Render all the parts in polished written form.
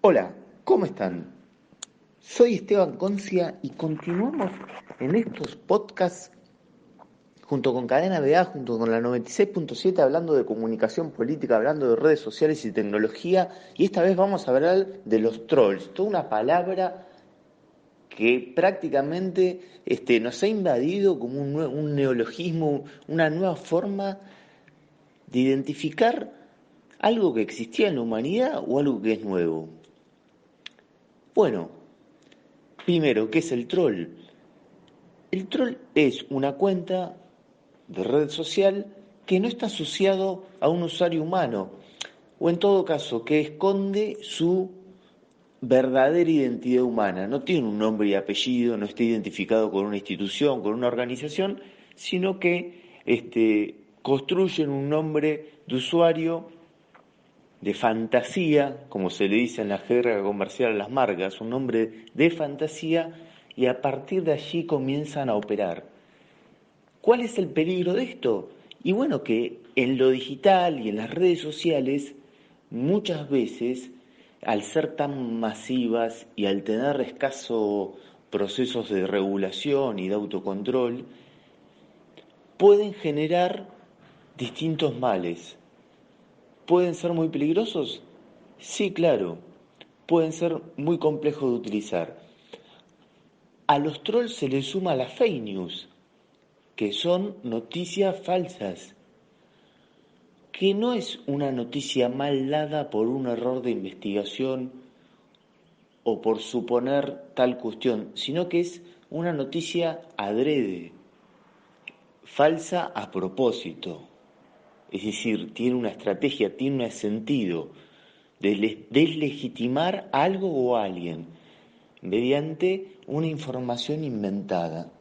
Hola, ¿cómo están? Soy Esteban Concia y continuamos en estos podcasts junto con Cadena BA, junto con la 96.7, hablando de comunicación política, hablando de redes sociales y tecnología. Y esta vez vamos a hablar de los trolls, toda una palabra que prácticamente nos ha invadido como un neologismo, una nueva forma de identificar algo que existía en la humanidad o algo que es nuevo. Bueno, primero, ¿qué es el troll? El troll es una cuenta de red social que no está asociado a un usuario humano, o en todo caso, que esconde su verdadera identidad humana. No tiene un nombre y apellido, no está identificado con una institución, con una organización, sino que construyen un nombre de usuario de fantasía, como se le dice en la jerga comercial a las marcas, un nombre de fantasía, y a partir de allí comienzan a operar. ¿Cuál es el peligro de esto? Y bueno, que en lo digital y en las redes sociales, muchas veces, al ser tan masivas y al tener escasos procesos de regulación y de autocontrol, pueden generar distintos males. ¿Pueden ser muy peligrosos? Sí, claro. Pueden ser muy complejos de utilizar. A los trolls se les suma la fake news, que son noticias falsas, que no es una noticia mal dada por un error de investigación o por suponer tal cuestión, sino que es una noticia adrede, falsa a propósito. Es decir, tiene una estrategia, tiene un sentido de deslegitimar algo o a alguien mediante una información inventada.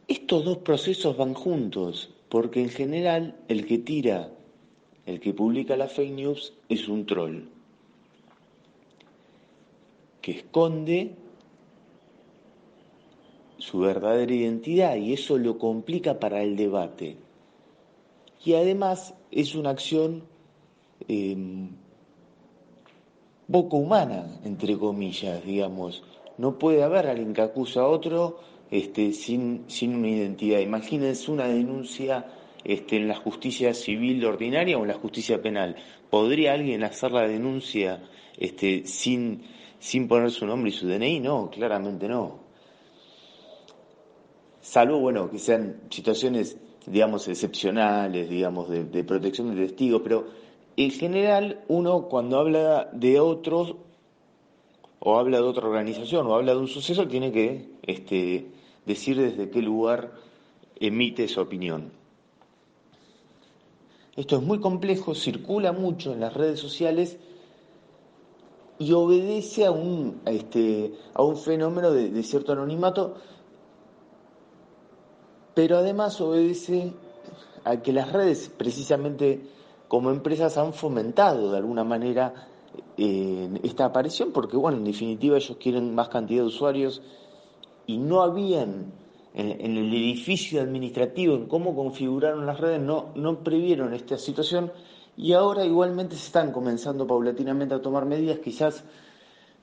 Estos dos procesos van juntos, porque en general el que publica la fake news es un troll, que esconde su verdadera identidad y eso lo complica para el debate. Y además es una acción eh, poco humana, entre comillas, digamos. No puede haber alguien que acusa a otro sin una identidad. Imagínense una denuncia en la justicia civil ordinaria o en la justicia penal. ¿Podría alguien hacer la denuncia sin poner su nombre y su DNI? No, claramente no. Salvo, bueno, que sean situaciones, digamos, excepcionales, digamos, de protección de testigos, pero en general uno cuando habla de otros o habla de otra organización o habla de un suceso tiene que decir desde qué lugar emite su opinión. Esto es muy complejo, circula mucho en las redes sociales y obedece a un fenómeno de cierto anonimato, pero además obedece a que las redes, precisamente como empresas, han fomentado de alguna manera esta aparición, porque bueno, en definitiva ellos quieren más cantidad de usuarios y no habían en el edificio administrativo, en cómo configuraron las redes, no previeron esta situación y ahora igualmente se están comenzando paulatinamente a tomar medidas, quizás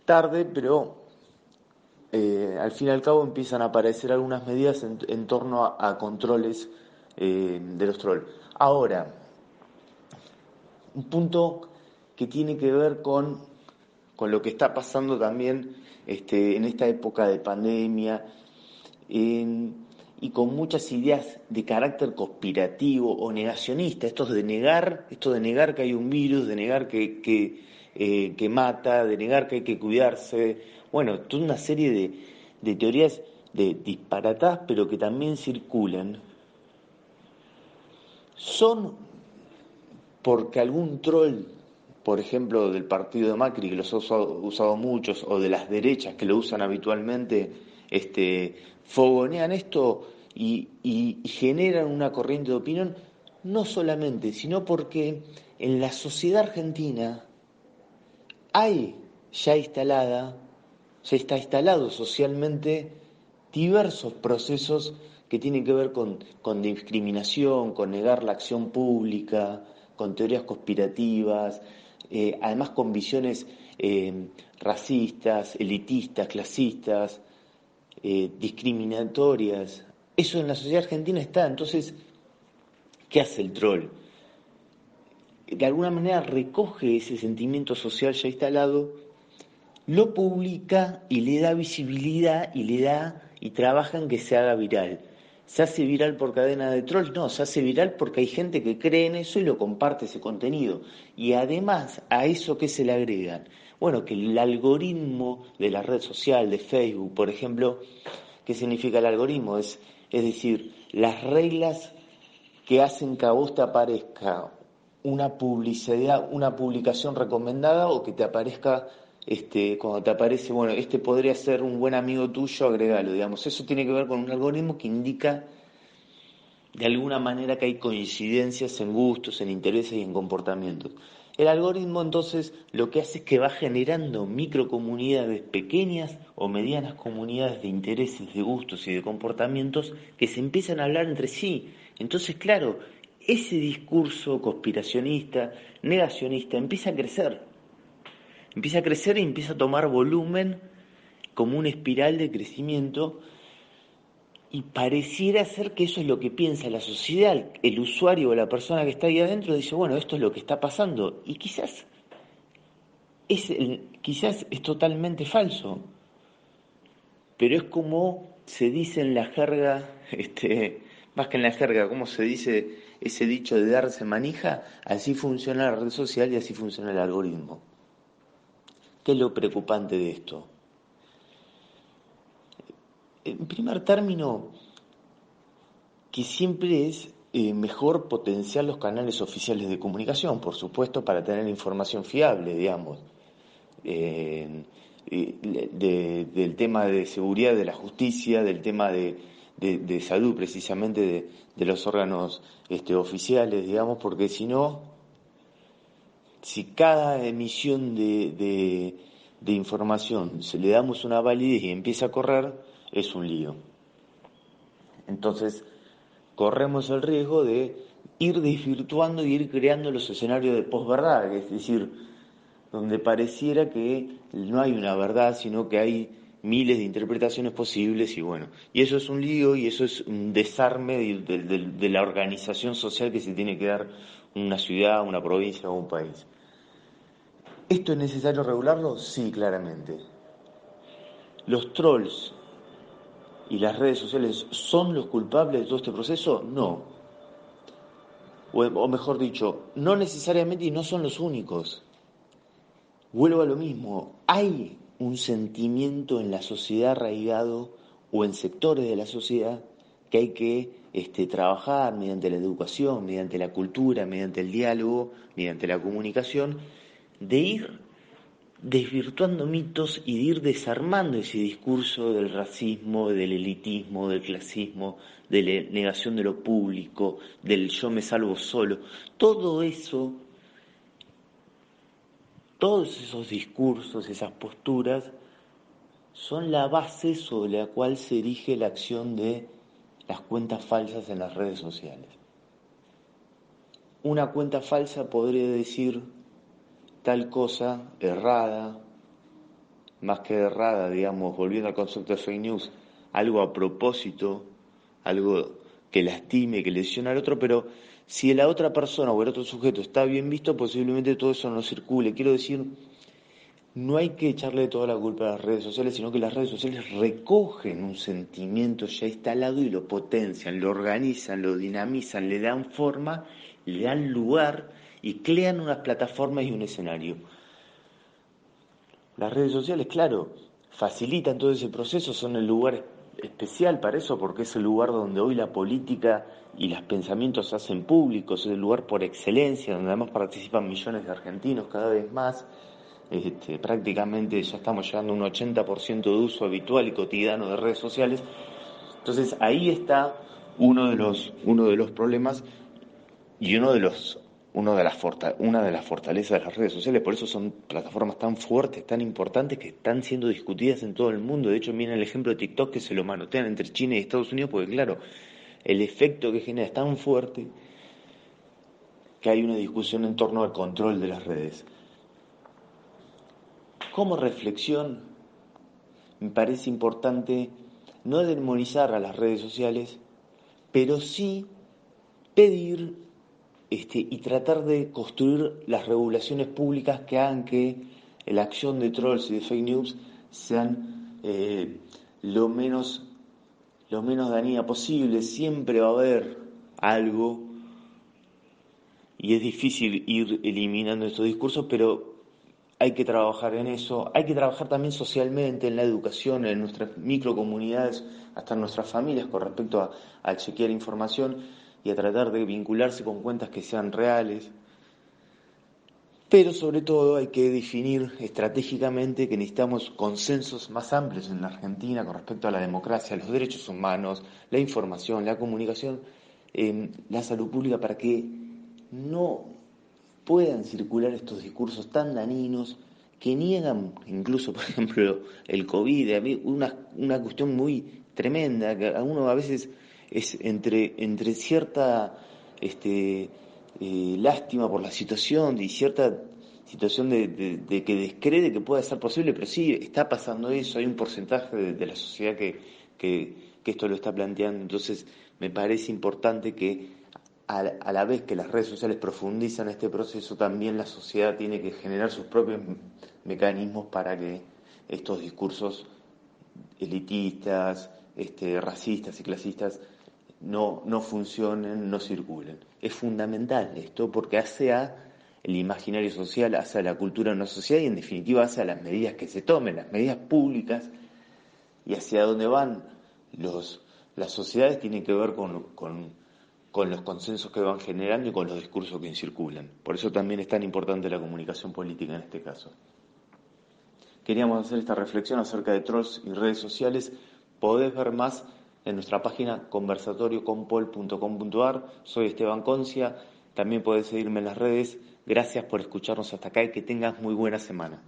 tarde, pero al fin y al cabo empiezan a aparecer algunas medidas en torno a controles de los trolls. Ahora, un punto que tiene que ver con lo que está pasando también en esta época de pandemia y con muchas ideas de carácter conspirativo o negacionista, esto de negar que hay un virus, de negar que mata, de negar que hay que cuidarse, bueno, toda una serie de teorías disparatadas, pero que también circulan, son porque algún troll, por ejemplo, del partido de Macri, que los ha usado muchos, o de las derechas que lo usan habitualmente, fogonean esto y generan una corriente de opinión, no solamente, sino porque en la sociedad argentina hay ya instalada, ya está instalado socialmente diversos procesos que tienen que ver con discriminación, con negar la acción pública, con teorías conspirativas, además con visiones racistas, elitistas, clasistas, discriminatorias. Eso en la sociedad argentina está. Entonces, ¿qué hace el troll? De alguna manera recoge ese sentimiento social ya instalado, lo publica y le da visibilidad y trabaja en que se haga viral. ¿Se hace viral por cadena de trolls? No, se hace viral porque hay gente que cree en eso y lo comparte ese contenido. Y además, ¿a eso qué se le agregan? Bueno, que el algoritmo de la red social, de Facebook, por ejemplo, ¿qué significa el algoritmo? Es decir, las reglas que hacen que a vos te aparezca una publicidad, una publicación recomendada o que te aparezca, cuando te aparece, bueno, este podría ser un buen amigo tuyo, agregalo, digamos. Eso tiene que ver con un algoritmo que indica de alguna manera que hay coincidencias en gustos, en intereses y en comportamientos. El algoritmo entonces lo que hace es que va generando microcomunidades pequeñas o medianas comunidades de intereses, de gustos y de comportamientos que se empiezan a hablar entre sí. Entonces, claro, ese discurso conspiracionista, negacionista, empieza a crecer y empieza a tomar volumen como una espiral de crecimiento. Y pareciera ser que eso es lo que piensa la sociedad, el usuario o la persona que está ahí adentro dice, bueno, esto es lo que está pasando. Y quizás es totalmente falso, pero es como se dice en la jerga, más que en la jerga, como se dice ese dicho de darse manija, así funciona la red social y así funciona el algoritmo. ¿Qué es lo preocupante de esto? En primer término, que siempre es mejor potenciar los canales oficiales de comunicación, por supuesto, para tener información fiable, digamos, eh, del tema de seguridad de la justicia, del tema de salud, precisamente de los órganos oficiales, digamos, porque si no, si cada emisión de información se le damos una validez y empieza a correr, es un lío. Entonces, corremos el riesgo de ir desvirtuando y ir creando los escenarios de posverdad, es decir, donde pareciera que no hay una verdad, sino que hay miles de interpretaciones posibles y bueno, y eso es un lío y eso es un desarme de la organización social que se tiene que dar una ciudad, una provincia o un país. ¿Esto es necesario regularlo? Sí, claramente. ¿Los trolls y las redes sociales son los culpables de todo este proceso? No. O mejor dicho, no necesariamente y no son los únicos. Vuelvo a lo mismo, hay un sentimiento en la sociedad arraigado o en sectores de la sociedad que hay que trabajar mediante la educación, mediante la cultura, mediante el diálogo, mediante la comunicación, de ir desvirtuando mitos y de ir desarmando ese discurso del racismo, del elitismo, del clasismo, de la negación de lo público, del yo me salvo solo. Todo eso, todos esos discursos, esas posturas, son la base sobre la cual se erige la acción de las cuentas falsas en las redes sociales. Una cuenta falsa podría decir tal cosa errada, más que errada, digamos, volviendo al concepto de fake news, algo a propósito, algo que lastime, que lesione al otro, pero si la otra persona o el otro sujeto está bien visto, posiblemente todo eso no circule. Quiero decir, no hay que echarle toda la culpa a las redes sociales, sino que las redes sociales recogen un sentimiento ya instalado y lo potencian, lo organizan, lo dinamizan, le dan forma, le dan lugar y crean unas plataformas y un escenario. Las redes sociales, claro, facilitan todo ese proceso, son el lugar especial para eso, porque es el lugar donde hoy la política y los pensamientos se hacen públicos, es el lugar por excelencia, donde además participan millones de argentinos cada vez más. Prácticamente ya estamos llegando a un 80% de uso habitual y cotidiano de redes sociales. Entonces ahí está uno de los problemas y una de las fortalezas de las redes sociales. Por eso son plataformas tan fuertes, tan importantes, que están siendo discutidas en todo el mundo. De hecho, miren el ejemplo de TikTok, que se lo manotean entre China y Estados Unidos, porque claro, el efecto que genera es tan fuerte que hay una discusión en torno al control de las redes. Como reflexión, me parece importante no demonizar a las redes sociales, pero sí pedir y tratar de construir las regulaciones públicas que hagan que la acción de trolls y de fake news sean lo menos dañina posible. Siempre va a haber algo y es difícil ir eliminando estos discursos, pero hay que trabajar en eso. Hay que trabajar también socialmente, en la educación, en nuestras microcomunidades, hasta en nuestras familias, con respecto a chequear información y a tratar de vincularse con cuentas que sean reales. Pero sobre todo hay que definir estratégicamente que necesitamos consensos más amplios en la Argentina con respecto a la democracia, los derechos humanos, la información, la comunicación, la salud pública, para que no puedan circular estos discursos tan dañinos que niegan incluso, por ejemplo, el COVID. A mí una cuestión muy tremenda, que a uno a veces es entre cierta lástima por la situación y cierta situación de que descree que pueda ser posible, pero sí, está pasando eso, hay un porcentaje de la sociedad que esto lo está planteando. Entonces me parece importante que a la vez que las redes sociales profundizan este proceso, también la sociedad tiene que generar sus propios mecanismos para que estos discursos elitistas, racistas y clasistas no funcionen, no circulen. Es fundamental esto porque hace a el imaginario social, hace a la cultura de una sociedad y en definitiva hace a las medidas que se tomen, las medidas públicas, y hacia dónde van las sociedades tienen que ver con los consensos que van generando y con los discursos que circulan. Por eso también es tan importante la comunicación política en este caso. Queríamos hacer esta reflexión acerca de trolls y redes sociales. Podés ver más en nuestra página conversatorioconpol.com.ar. Soy Esteban Concia. También podés seguirme en las redes. Gracias por escucharnos hasta acá y que tengas muy buena semana.